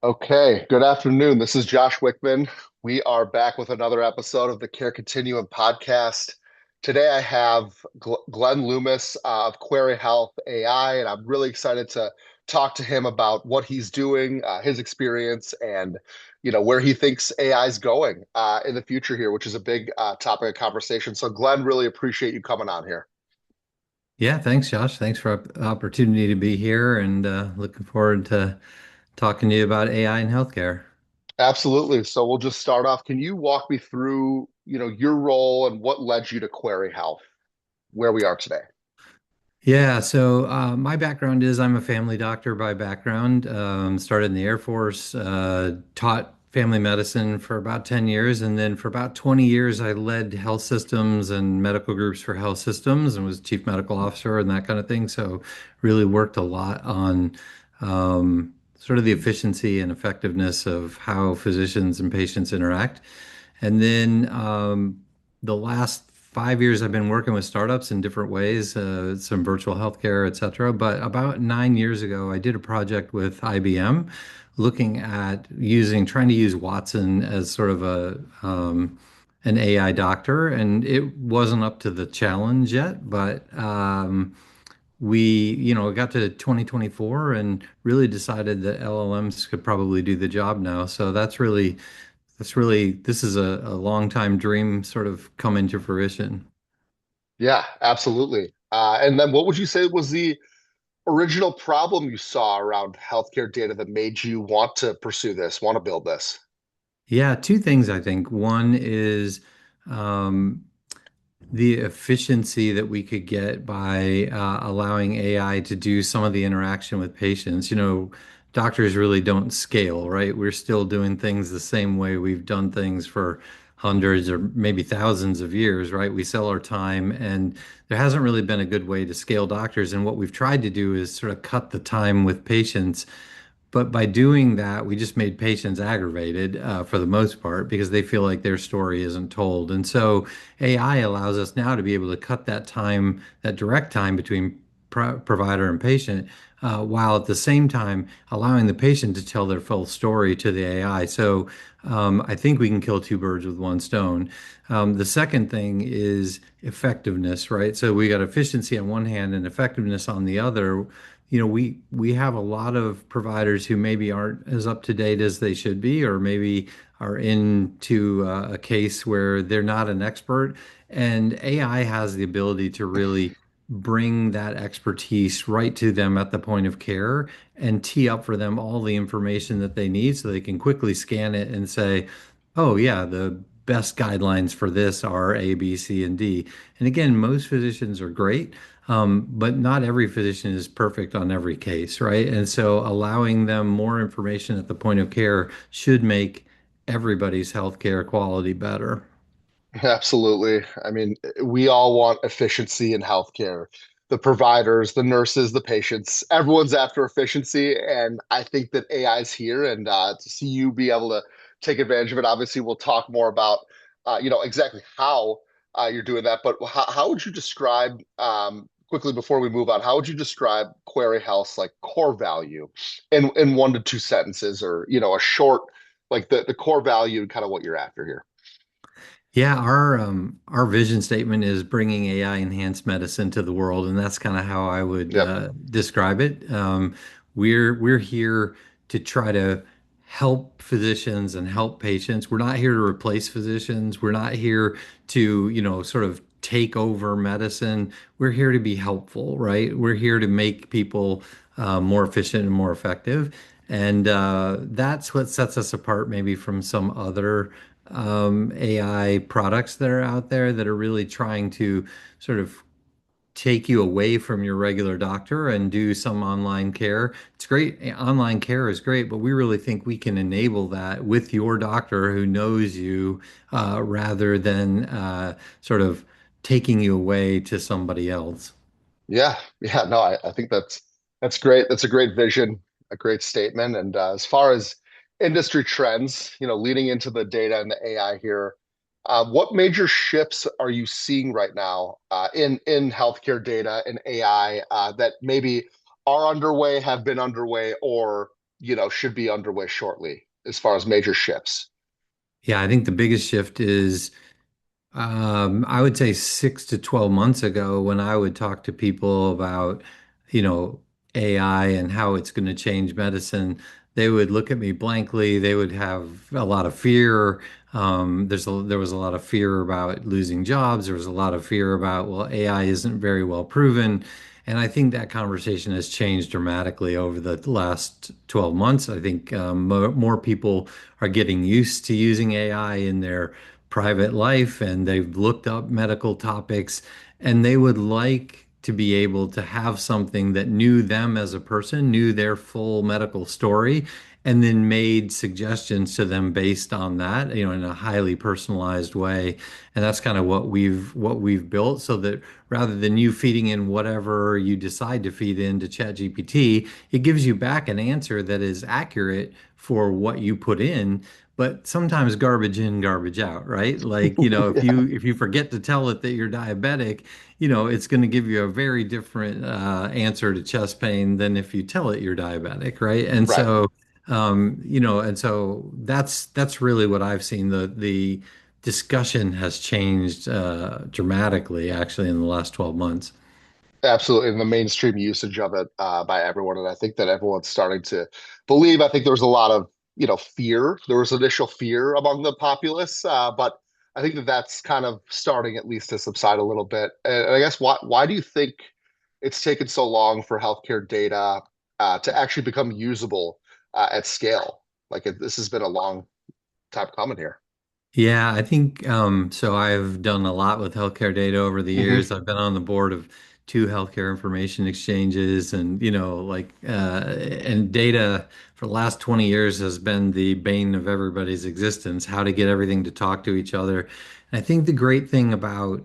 Okay, good afternoon. This is Josh Wickman. We are back with another episode of the Care Continuum podcast. Today I have Glenn Loomis of QueryHealth.AI, and I'm really excited to talk to him about what he's doing, his experience, and where he thinks AI is going in the future here, which is a big topic of conversation. So, Glenn, really appreciate you coming on here. Yeah, thanks, Josh. Thanks for the opportunity to be here and looking forward to talking to you about AI in healthcare. Absolutely. So we'll just start off. Can you walk me through, your role and what led you to Query Health, where we are today? Yeah, so my background is I'm a family doctor by background. Started in the Air Force, taught family medicine for about 10 years, and then for about 20 years, I led health systems and medical groups for health systems and was chief medical officer and that kind of thing. So really worked a lot on sort of the efficiency and effectiveness of how physicians and patients interact. And then the last 5 years, I've been working with startups in different ways, some virtual healthcare, et cetera. But about 9 years ago, I did a project with IBM looking at trying to use Watson as sort of an AI doctor. And it wasn't up to the challenge yet, but got to 2024 and really decided that LLMs could probably do the job now. So this is a long time dream sort of come into fruition. Yeah, absolutely. And then what would you say was the original problem you saw around healthcare data that made you want to pursue this, want to build this? Yeah, two things I think. One is um, the efficiency that we could get by allowing AI to do some of the interaction with patients. Doctors really don't scale, right? We're still doing things the same way we've done things for hundreds or maybe thousands of years, right? We sell our time, and there hasn't really been a good way to scale doctors. And what we've tried to do is sort of cut the time with patients. But by doing that, we just made patients aggravated for the most part because they feel like their story isn't told. And so AI allows us now to be able to cut that time, that direct time between provider and patient, while at the same time allowing the patient to tell their full story to the AI. So I think we can kill two birds with one stone. The second thing is effectiveness, right? So we got efficiency on one hand and effectiveness on the other. We have a lot of providers who maybe aren't as up to date as they should be, or maybe are into a case where they're not an expert. And AI has the ability to really bring that expertise right to them at the point of care and tee up for them all the information that they need so they can quickly scan it and say, oh, yeah, the best guidelines for this are A, B, C, and D. And again, most physicians are great. But not every physician is perfect on every case, right? And so allowing them more information at the point of care should make everybody's healthcare quality better. Absolutely. I mean, we all want efficiency in healthcare. The providers, the nurses, the patients, everyone's after efficiency. And I think that AI is here, and to see you be able to take advantage of it. Obviously, we'll talk more about, exactly how you're doing that. But how would you describe, quickly before we move on, how would you describe Query Health's like core value in 1 to 2 sentences, or, a short, like the core value and kind of what you're after here? Yeah, our vision statement is bringing AI enhanced medicine to the world, and that's kind of how I would Yep. describe it. We're here to try to help physicians and help patients. We're not here to replace physicians. We're not here to, sort of take over medicine. We're here to be helpful, right? We're here to make people more efficient and more effective. And that's what sets us apart maybe from some other AI products that are out there that are really trying to sort of take you away from your regular doctor and do some online care. It's great. Online care is great, but we really think we can enable that with your doctor who knows you rather than sort of taking you away to somebody else. Yeah, yeah, no, I think that's great. That's a great vision, a great statement. And as far as industry trends, leading into the data and the AI here, what major shifts are you seeing right now in healthcare data and AI that maybe are underway, have been underway, or should be underway shortly as far as major shifts. Yeah, I think the biggest shift is I would say 6 to 12 months ago, when I would talk to people about, you know, AI and how it's going to change medicine, they would look at me blankly. They would have a lot of fear. There was a lot of fear about losing jobs. There was a lot of fear about, well, AI isn't very well proven. And I think that conversation has changed dramatically over the last 12 months. I think more people are getting used to using AI in their private life and they've looked up medical topics and they would like to be able to have something that knew them as a person, knew their full medical story, and then made suggestions to them based on that, in a highly personalized way. And that's kind of what we've built so that rather than you feeding in whatever you decide to feed into ChatGPT, it gives you back an answer that is accurate for what you put in, but sometimes garbage in, garbage out, right? Like, if Yeah, you forget to tell it that you're diabetic, it's going to give you a very different answer to chest pain than if you tell it you're diabetic, right? And right. so, that's really what I've seen. The discussion has changed dramatically, actually, in the last 12 months. Absolutely, and the mainstream usage of it by everyone, and I think that everyone's starting to believe. I think there was a lot of fear. There was initial fear among the populace, but I think that that's kind of starting at least to subside a little bit. And I guess why do you think it's taken so long for healthcare data to actually become usable at scale? This has been a long time coming here. Yeah, I think so. I've done a lot with healthcare data over the Hmm. years. I've been on the board of two healthcare information exchanges, and and data for the last 20 years has been the bane of everybody's existence, how to get everything to talk to each other. And I think the great thing about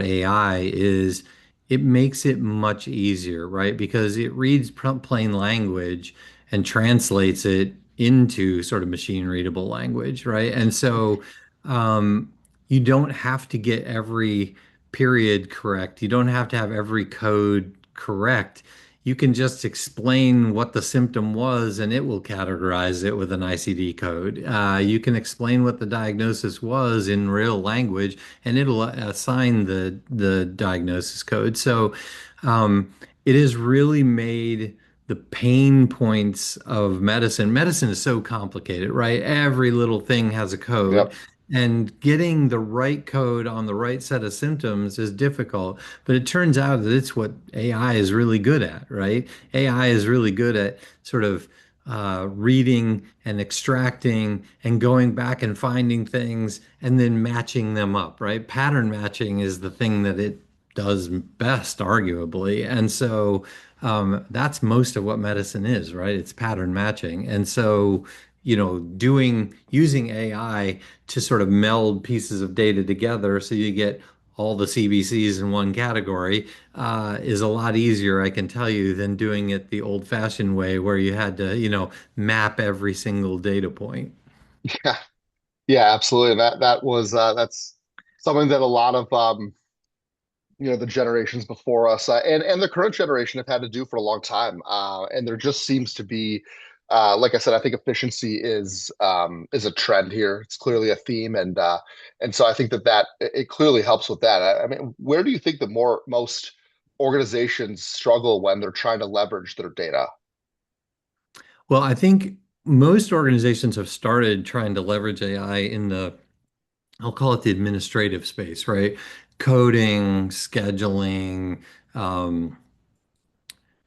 AI is it makes it much easier, right? Because it reads plain language and translates it into sort of machine readable language, right? And so um, you don't have to get every period correct. You don't have to have every code correct. You can just explain what the symptom was and it will categorize it with an ICD code. You can explain what the diagnosis was in real language and it'll assign the diagnosis code. So it has really made the pain points of medicine. Medicine is so complicated, right? Every little thing has a code. Yep. And getting the right code on the right set of symptoms is difficult, but it turns out that it's what AI is really good at, right? AI is really good at sort of reading and extracting and going back and finding things and then matching them up, right? Pattern matching is the thing that it does best, arguably. And so that's most of what medicine is, right? It's pattern matching. And so, using AI to sort of meld pieces of data together so you get all the CBCs in one category is a lot easier, I can tell you, than doing it the old-fashioned way where you had to, map every single data point. Yeah. Yeah, absolutely. That's something that a lot of the generations before us and the current generation have had to do for a long time. And there just seems to be, like I said, I think efficiency is a trend here. It's clearly a theme, and so I think that it clearly helps with that. I mean, where do you think the most organizations struggle when they're trying to leverage their data? Well, I think most organizations have started trying to leverage AI in I'll call it the administrative space, right? Coding, scheduling, um,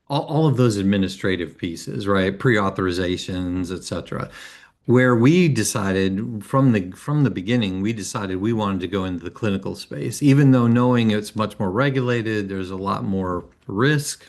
all of those administrative pieces, right? Pre-authorizations, et cetera. Where we decided from the beginning, we decided we wanted to go into the clinical space, even though knowing it's much more regulated, there's a lot more risk.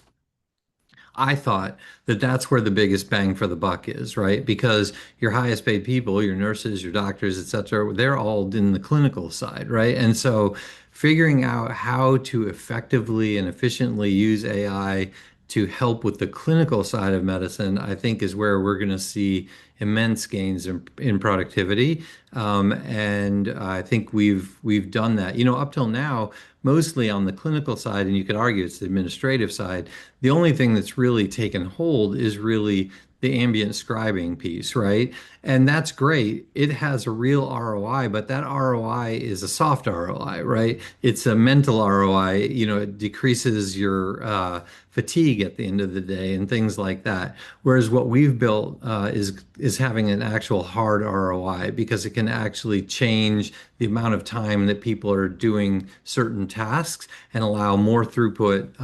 I thought that that's where the biggest bang for the buck is, right? Because your highest paid people, your nurses, your doctors, et cetera, they're all in the clinical side, right? And so figuring out how to effectively and efficiently use AI to help with the clinical side of medicine, I think is where we're going to see immense gains in productivity. And I think we've done that. Up till now, mostly on the clinical side, and you could argue it's the administrative side. The only thing that's really taken hold is really the ambient scribing piece, right? And that's great. It has a real ROI, but that ROI is a soft ROI, right? It's a mental ROI. It decreases your fatigue at the end of the day and things like that. Whereas what we've built is having an actual hard ROI because it can actually change the amount of time that people are doing certain tasks and allow more throughput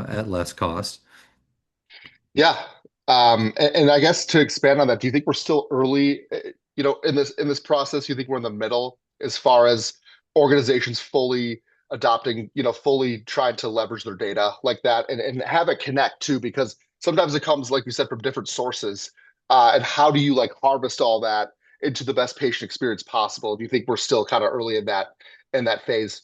at less cost. Yeah. And I guess to expand on that, do you think we're still early, in this process? You think we're in the middle as far as organizations fully adopting, fully trying to leverage their data like that and have it connect too, because sometimes it comes, like you said, from different sources. And how do you like harvest all that into the best patient experience possible? Do you think we're still kind of early in that phase?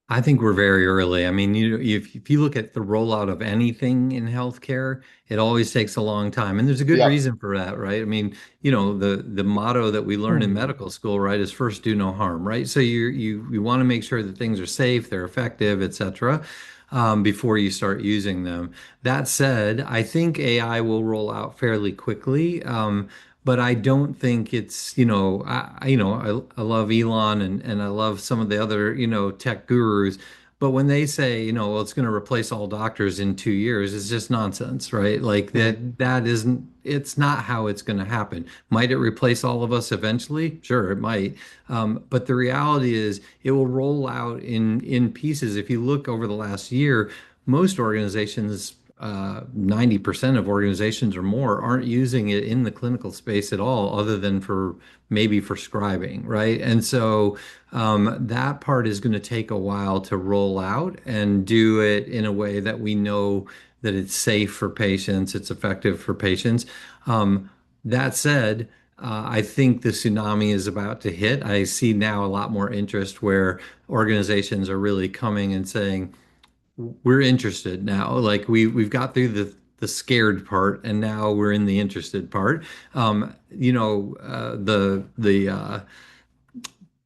I think we're very early. I mean, if you look at the rollout of anything in healthcare, it always takes a long time, and there's a good Yeah. reason for that, right? I mean, the motto that we learn in medical school, right, is first do no harm, right? So you want to make sure that things are safe, they're effective, et cetera, before you start using them. That said, I think AI will roll out fairly quickly. But I don't think it's, I love Elon and I love some of the other, tech gurus. But when they say, well, it's going to replace all doctors in 2 years, it's just nonsense, right? Like Mhm. that isn't, it's not how it's going to happen. Might it replace all of us eventually? Sure, it might. But the reality is it will roll out in pieces. If you look over the last year, most organizations 90% of organizations or more aren't using it in the clinical space at all, other than for maybe for scribing, right? And so that part is going to take a while to roll out and do it in a way that we know that it's safe for patients, it's effective for patients. That said, I think the tsunami is about to hit. I see now a lot more interest where organizations are really coming and saying, we're interested now. Like we've got through the scared part, and now we're in the interested part.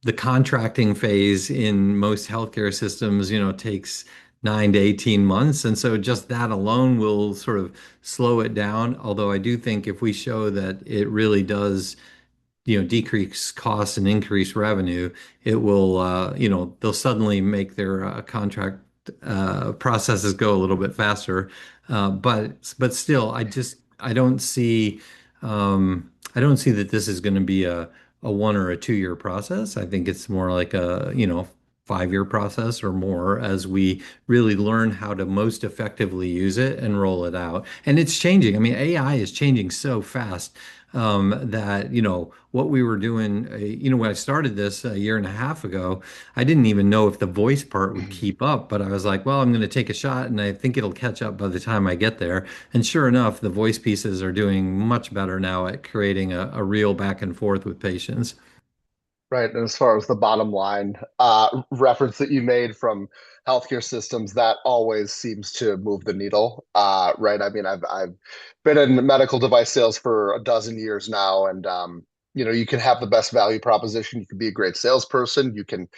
The contracting phase in most healthcare systems, takes 9 to 18 months, and so just that alone will sort of slow it down. Although I do think if we show that it really does decrease costs and increase revenue, it will, they'll suddenly make their contract processes go a little bit faster. But still, I don't see that this is going to be a 1 or a 2 year process. I think it's more like a, 5 year process or more as we really learn how to most effectively use it and roll it out. And it's changing. I mean, AI is changing so fast that what we were doing. When I started this a year and a half ago, I didn't even know if the voice part would keep up. But I was like, well, I'm going to take a shot, and I think it'll catch up by the time I get there. And sure enough, the voice pieces are doing much better now at creating a real back and forth with patients. Right. And as far as the bottom line reference that you made from healthcare systems, that always seems to move the needle. Right. I mean, I've been in medical device sales for a dozen years now, and you can have the best value proposition. You can be a great salesperson. You can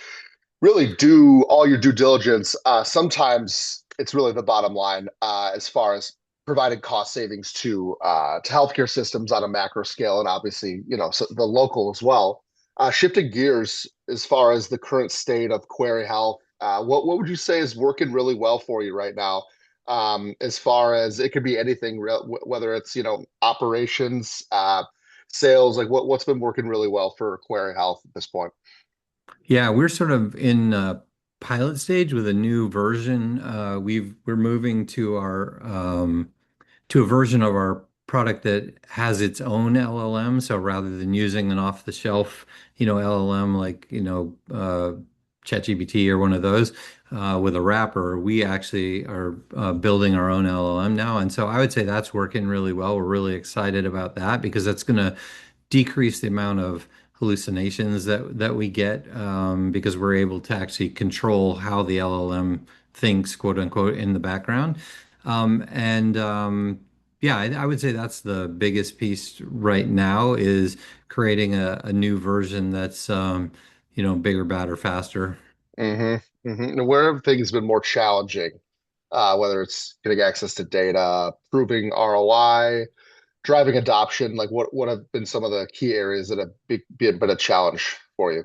really do all your due diligence. Sometimes it's really the bottom line as far as providing cost savings to healthcare systems on a macro scale, and obviously, so the local as well. Shifting gears as far as the current state of Query Health, what would you say is working really well for you right now? As far as it could be anything, whether it's operations, sales, like what's been working really well for Query Health at this point? Yeah, we're sort of in pilot stage with a new version. We're moving to a version of our product that has its own LLM. So rather than using an off-the-shelf, LLM like, ChatGPT or one of those with a wrapper, we actually are building our own LLM now. And so I would say that's working really well. We're really excited about that because that's going to decrease the amount of hallucinations that we get because we're able to actually control how the LLM thinks, quote unquote, in the background. And yeah, I would say that's the biggest piece right now is creating a new version that's bigger, badder, faster. And where have things been more challenging? Whether it's getting access to data, proving ROI, driving adoption, like what have been some of the key areas that have been a challenge for you?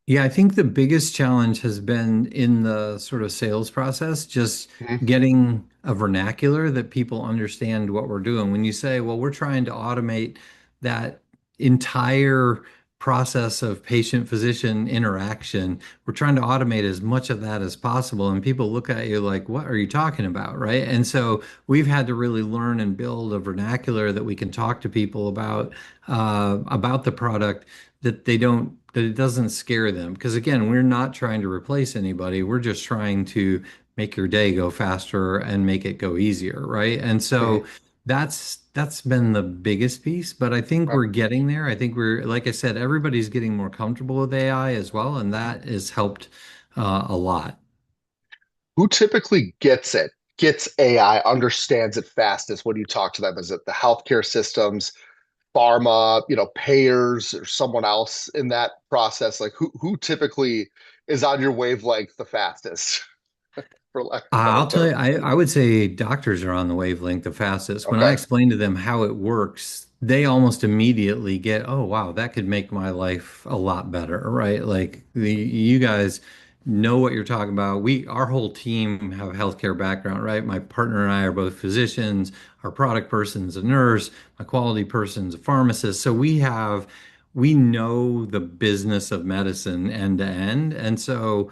Yeah, I think the biggest challenge has been in the sort of sales process, just Mhm. getting a vernacular that people understand what we're doing. When you say, well, we're trying to automate that entire process of patient-physician interaction, we're trying to automate as much of that as possible. And people look at you like, what are you talking about? Right. And so we've had to really learn and build a vernacular that we can talk to people about the product that it doesn't scare them. Because again, we're not trying to replace anybody. We're just trying to make your day go faster and make it go easier, right? And so Mhm. that's been the biggest piece, but I think Uh, we're getting there. I think we're, like I said, everybody's getting more comfortable with AI as well, and that has helped a lot. who typically gets it, gets AI, understands it fastest when you talk to them? Is it the healthcare systems, pharma, payers, or someone else in that process? Like who typically is on your wavelength the fastest, for lack of a better I'll tell term? you, I would say doctors are on the wavelength the fastest. When I Okay. explain to them how it works, they almost immediately get, oh, wow, that could make my life a lot better, right? Like you guys know what you're talking about. Our whole team have a healthcare background, right? My partner and I are both physicians. Our product person's a nurse. My quality person's a pharmacist. So we know the business of medicine end to end. And so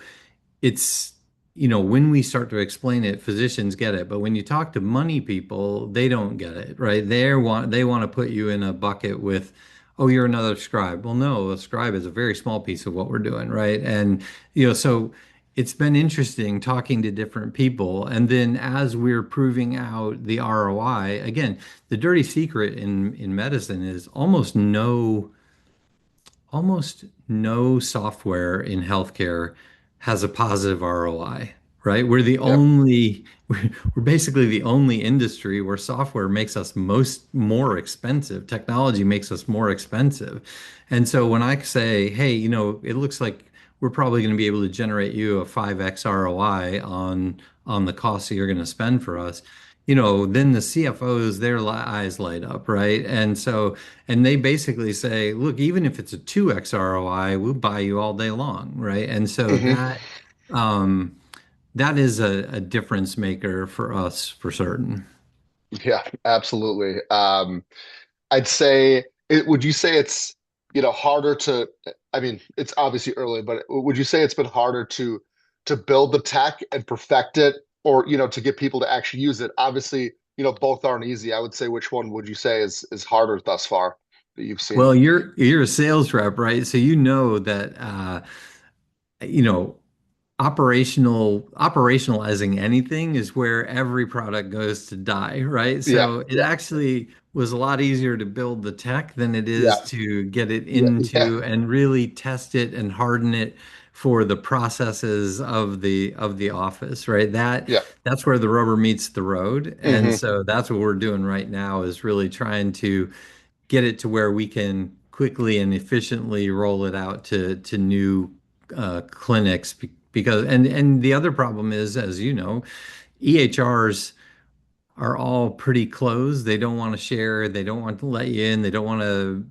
it's when we start to explain it, physicians get it, but when you talk to money people, they don't get it, right? They want to put you in a bucket with, oh, you're another scribe. Well, no, a scribe is a very small piece of what we're doing, right? And so it's been interesting talking to different people, and then as we're proving out the ROI, again, the dirty secret in medicine is almost no software in healthcare has a positive ROI, right? Yeah. We're basically the only industry where software makes us more expensive. Technology makes us more expensive. And so when I say, hey, it looks like we're probably going to be able to generate you a 5x ROI on the costs that you're going to spend for us, then the CFOs, their eyes light up, right? And they basically say, look, even if it's a 2x ROI, we'll buy you all day long, right? And so Hmm. um, that is a difference maker for us for certain. Yeah, absolutely. I'd say would you say it's, harder to, I mean, it's obviously early, but would you say it's been harder to build the tech and perfect it or, to get people to actually use it? Obviously, both aren't easy. I would say which one would you say is harder thus far that you've seen? Well, you're a sales rep, right? So you know that you know operationalizing anything is where every product goes to die, right? Yeah, So it yeah, actually was a lot easier to build the tech than it yeah, is to get it yeah, yeah, into and really test it and harden it for the processes of the office, right? yeah. That's where the rubber meets the road. And Hmm. so that's what we're doing right now is really trying to get it to where we can quickly and efficiently roll it out to new clinics because and the other problem is, as you know, EHRs are all pretty closed. They don't want to share. They don't want to let you in. They don't want to,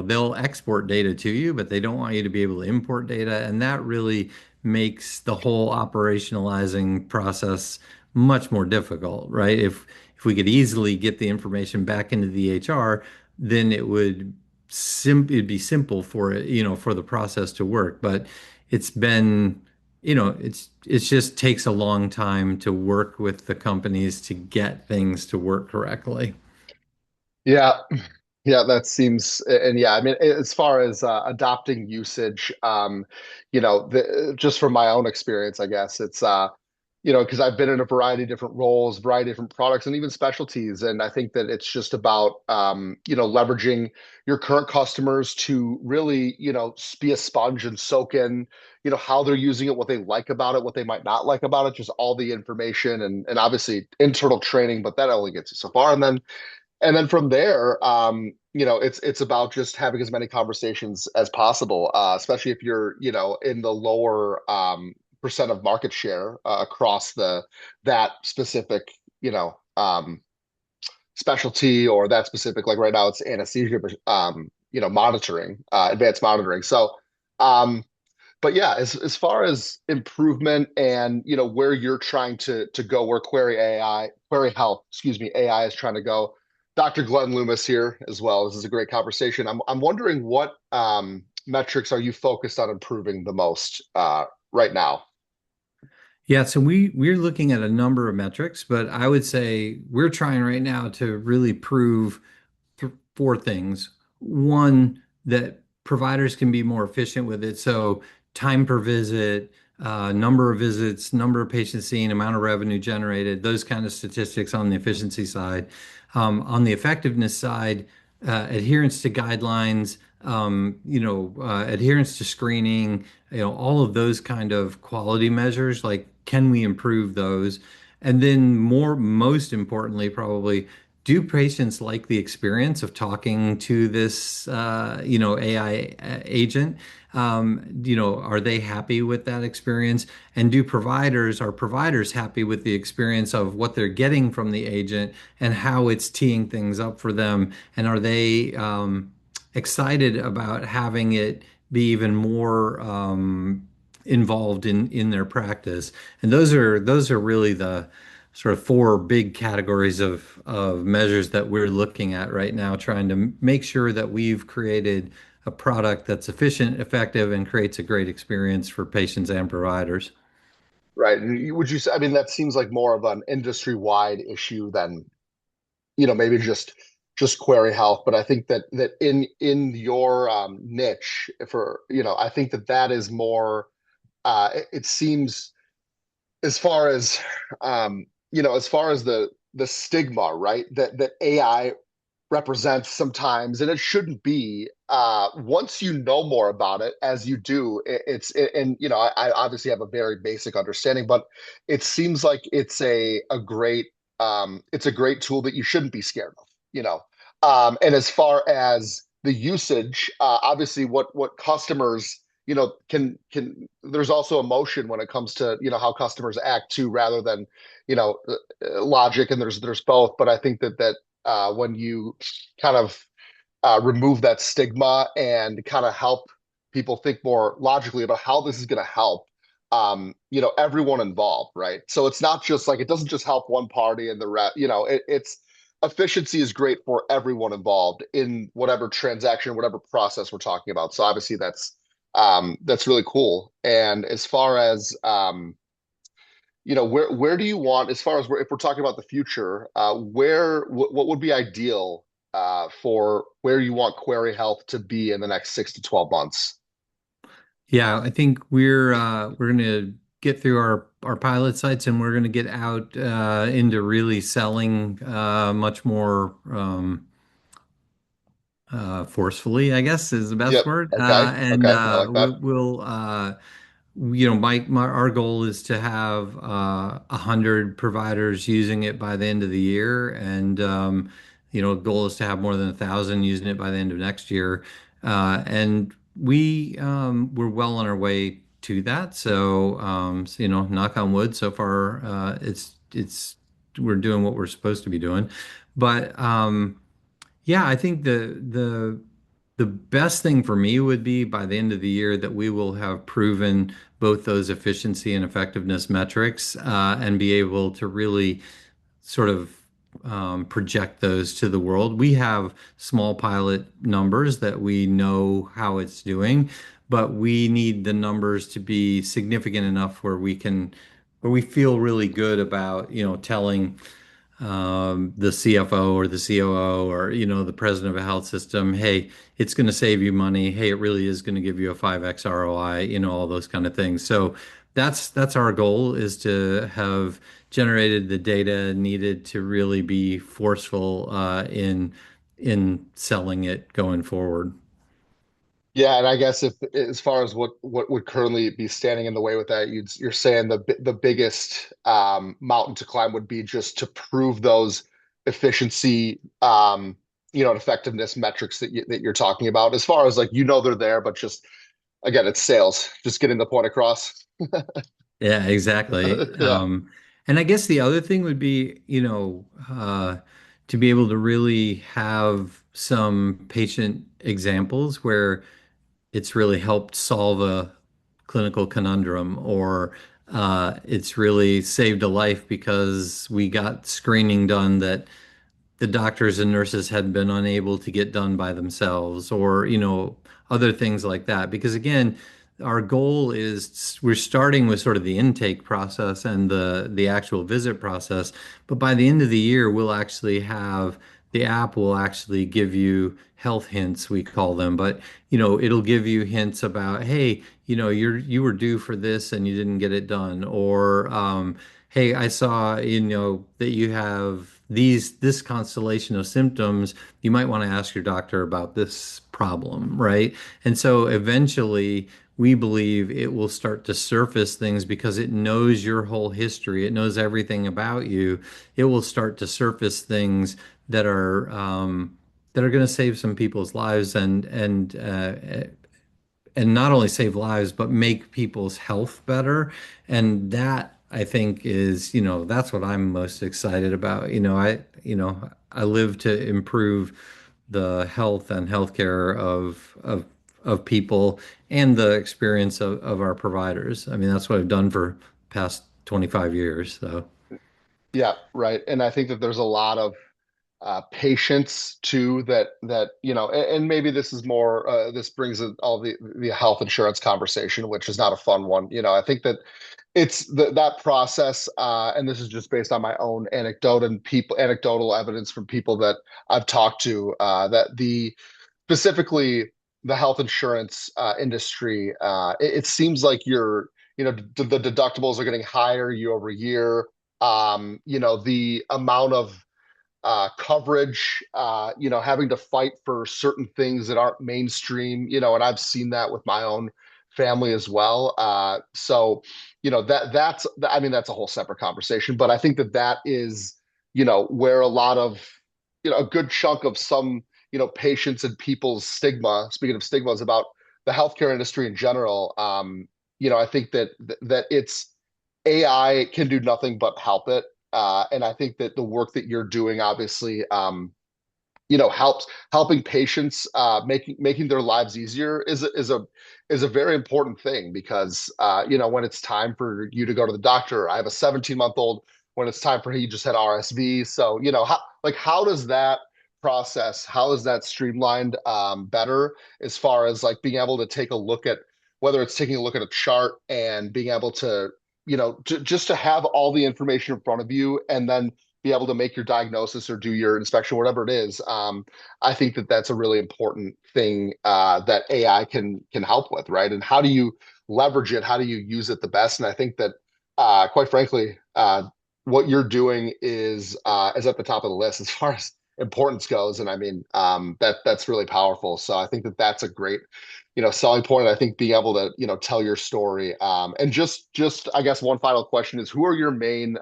they'll export data to you, but they don't want you to be able to import data. And that really makes the whole operationalizing process much more difficult, right? If we could easily get the information back into the HR, then it'd be simple for it, for the process to work. But it's been it's just takes a long time to work with the companies to get things to work correctly. Yeah, yeah, that seems, and yeah, I mean, as far as adopting usage, just from my own experience, I guess it's because I've been in a variety of different roles, variety of different products, and even specialties. And I think that it's just about, leveraging your current customers to really, be a sponge and soak in, how they're using it, what they like about it, what they might not like about it, just all the information and obviously internal training, but that only gets you so far. And then from there, it's about just having as many conversations as possible, especially if you're, in the lower percent of market share across the that specific, specialty or that specific, like right now it's anesthesia, monitoring, advanced monitoring. So, um, but yeah, as far as improvement and where you're trying to go, where Query Health, excuse me, AI is trying to go. Dr. Glenn Loomis here as well. This is a great conversation. I'm wondering what metrics are you focused on improving the most right now? Yeah, so we're looking at a number of metrics, but I would say we're trying right now to really prove th four things. One, that providers can be more efficient with it. So time per visit, number of visits, number of patients seen, amount of revenue generated, those kind of statistics on the efficiency side. On the effectiveness side, adherence to guidelines, adherence to screening, all of those kind of quality measures, like can we improve those? And then most importantly, probably, do patients like the experience of talking to this, AI agent? Are they happy with that experience? And are providers happy with the experience of what they're getting from the agent and how it's teeing things up for them? And are they excited about having it be even more involved in their practice? And those are really the sort of four big categories of measures that we're looking at right now, trying to make sure that we've created a product that's efficient, effective, and creates a great experience for patients and providers. Right. And would you say, I mean, that seems like more of an industry-wide issue than, maybe just Query Health, but I think that in your niche for, I think that is more it seems as far as as far as the stigma, right? That AI represents sometimes, and it shouldn't be. Once you know more about it, as you do, and I obviously have a very basic understanding, but it seems like it's a great tool that you shouldn't be scared of, And as far as the usage, obviously, what customers can there's also emotion when it comes to how customers act too, rather than logic, and there's both. But I think that when you kind of remove that stigma and kind of help people think more logically about how this is going to help, everyone involved, right? So it's not just like it doesn't just help one party and the rest. It's efficiency is great for everyone involved in whatever transaction, whatever process we're talking about. So obviously that's really cool. And as far as where do you want, as far as if we're talking about the future, what would be ideal for where you want Query Health to be in the next 6 to 12 months? Yeah, I think we're gonna get through our pilot sites, and we're gonna get out into really selling much more forcefully, I guess is the best Yep. word. Okay. And Okay. I like that. we'll our goal is to have 100 providers using it by the end of the year, and goal is to have more than 1,000 using it by the end of next year. And we're well on our way to that. So knock on wood, so far it's we're doing what we're supposed to be doing. But yeah, I think the best thing for me would be by the end of the year that we will have proven both those efficiency and effectiveness metrics, and be able to really sort of project those to the world. We have small pilot numbers that we know how it's doing, but we need the numbers to be significant enough where we feel really good about, telling the CFO or the COO or the president of a health system, hey, it's going to save you money. Hey, it really is going to give you a 5x ROI. All those kind of things. So That's our goal is to have generated the data needed to really be forceful in selling it going forward. Yeah, and I guess if as far as what would currently be standing in the way with that, you're saying the biggest mountain to climb would be just to prove those efficiency and effectiveness metrics that you're talking about. As far as like they're there, but just again, it's sales, just getting the point across. Yeah, exactly. Yeah. And I guess the other thing would be, to be able to really have some patient examples where it's really helped solve a clinical conundrum or it's really saved a life because we got screening done that the doctors and nurses had been unable to get done by themselves or, other things like that. Because again, our goal is we're starting with sort of the intake process and the actual visit process, but by the end of the year, we'll actually have the app will actually give you health hints, we call them, but it'll give you hints about, hey, you were due for this and you didn't get it done, or hey, I saw, that you have this constellation of symptoms. You might want to ask your doctor about this problem, right? And so eventually we believe it will start to surface things because it knows your whole history. It knows everything about you. It will start to surface things that are going to save some people's lives and not only save lives, but make people's health better. And that I think is, that's what I'm most excited about. I live to improve the health and healthcare of people and the experience of our providers. I mean, that's what I've done for past 25 years. So Yeah, right. And I think that there's a lot of patients too and maybe this is more this brings in all the health insurance conversation, which is not a fun one. I think that it's that process, and this is just based on my own anecdotal evidence from people that I've talked to, that specifically the health insurance industry, it seems like the deductibles are getting higher year over year. The amount of coverage, having to fight for certain things that aren't mainstream, and I've seen that with my own family as well. I mean, that's a whole separate conversation, but I think that is, where a lot of, a good chunk of some, patients and people's stigma, speaking of stigmas about the healthcare industry in general, I think that it's AI can do nothing but help it. And I think that the work that you're doing, obviously, helping patients, making their lives easier is a very important thing because when it's time for you to go to the doctor, I have a 17-month-old. When it's time for he just had RSV, so how does that process? How is that streamlined better as far as like being able to take a look at whether it's taking a look at a chart and being able to just to have all the information in front of you and then be able to make your diagnosis or do your inspection, whatever it is. I think that that's a really important thing that AI can help with, right? And how do you leverage it? How do you use it the best? And I think that, quite frankly, what you're doing is at the top of the list as far as importance goes. And I mean, that's really powerful. So I think that that's a great selling point. And I think being able to tell your story. And just I guess one final question is, who are your main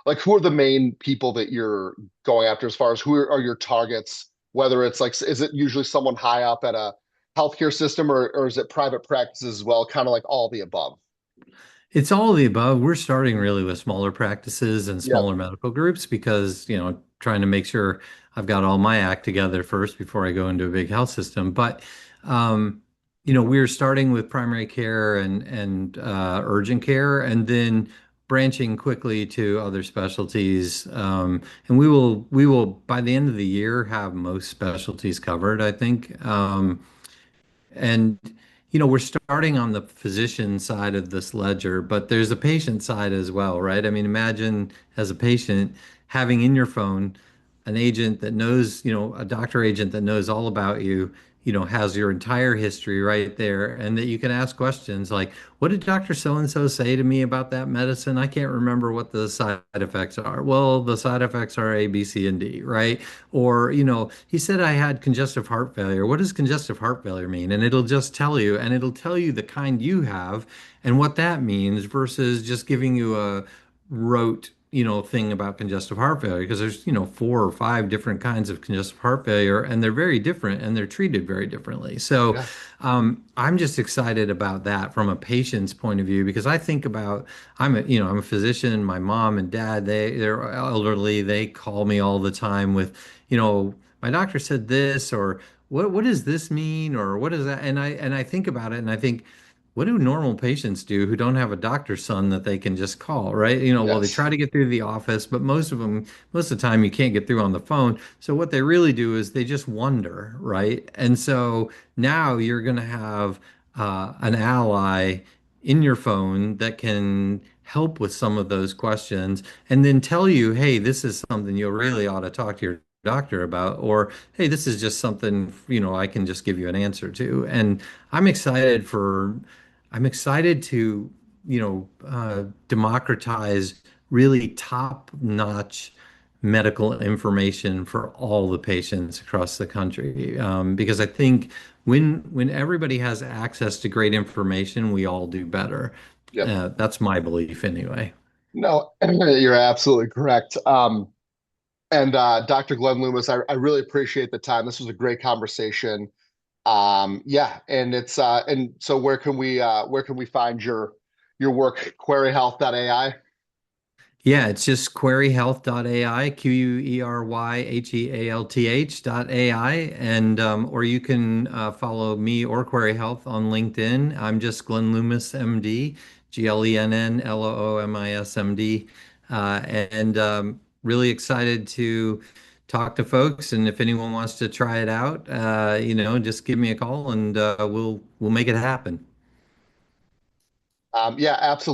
like who are the main people that you're going after as far as who are your targets? Whether it's like, is it usually someone high up at a healthcare system or is it private practice as well? Kind of like all the above. it's all of the above. We're starting really with smaller practices and Yep. smaller medical groups because, trying to make sure I've got all my act together first before I go into a big health system. But, we're starting with primary care and urgent care, and then branching quickly to other specialties. And we will by the end of the year have most specialties covered, I think. And we're starting on the physician side of this ledger, but there's a patient side as well, right? I mean, imagine as a patient having in your phone an agent that knows, a doctor agent that knows all about you. has your entire history right there, and that you can ask questions like, what did Dr. So and so say to me about that medicine? I can't remember what the side effects are. Well, the side effects are A, B, C, and D, right? Or, he said I had congestive heart failure. What does congestive heart failure mean? And it'll just tell you, and it'll tell you the kind you have and what that means versus just giving you a rote, thing about congestive heart failure, because there's, four or five different kinds of congestive heart failure, and they're very different and they're treated very differently. So, Yeah. I'm just excited about that from a patient's point of view because I think about I'm a physician. My mom and dad, they're elderly. They call me all the time with, my doctor said this, or what does this mean, or what is that? And I think about it and I think, what do normal patients do who don't have a doctor's son that they can just call, right? Well, they Yes. try to get through the office, but most of the time, you can't get through on the phone. So what they really do is they just wonder, right? And so now you're going to have an ally in your phone that can help with some of those questions and then tell you, hey, this is something you really ought to talk to your doctor about, or hey, this is just something, I can just give you an answer to. And I'm excited for I'm excited to, democratize really top-notch medical information for all the patients across the country. Because I think when everybody has access to great information, we all do better. Yep. That's my belief anyway. No, you're absolutely correct. And Dr. Glenn Loomis, I really appreciate the time. This was a great conversation. Yeah, and and so where can we find your work? QueryHealth.AI. Yeah, it's just QueryHealth.AI, QueryHealth.AI, and or you can follow me or Query Health on LinkedIn. I'm just Glenn Loomis, MD, GLENNLOOMIS, MD, and really excited to talk to folks. And if anyone wants to try it out, just give me a call and we'll make it happen. Yeah, absolutely.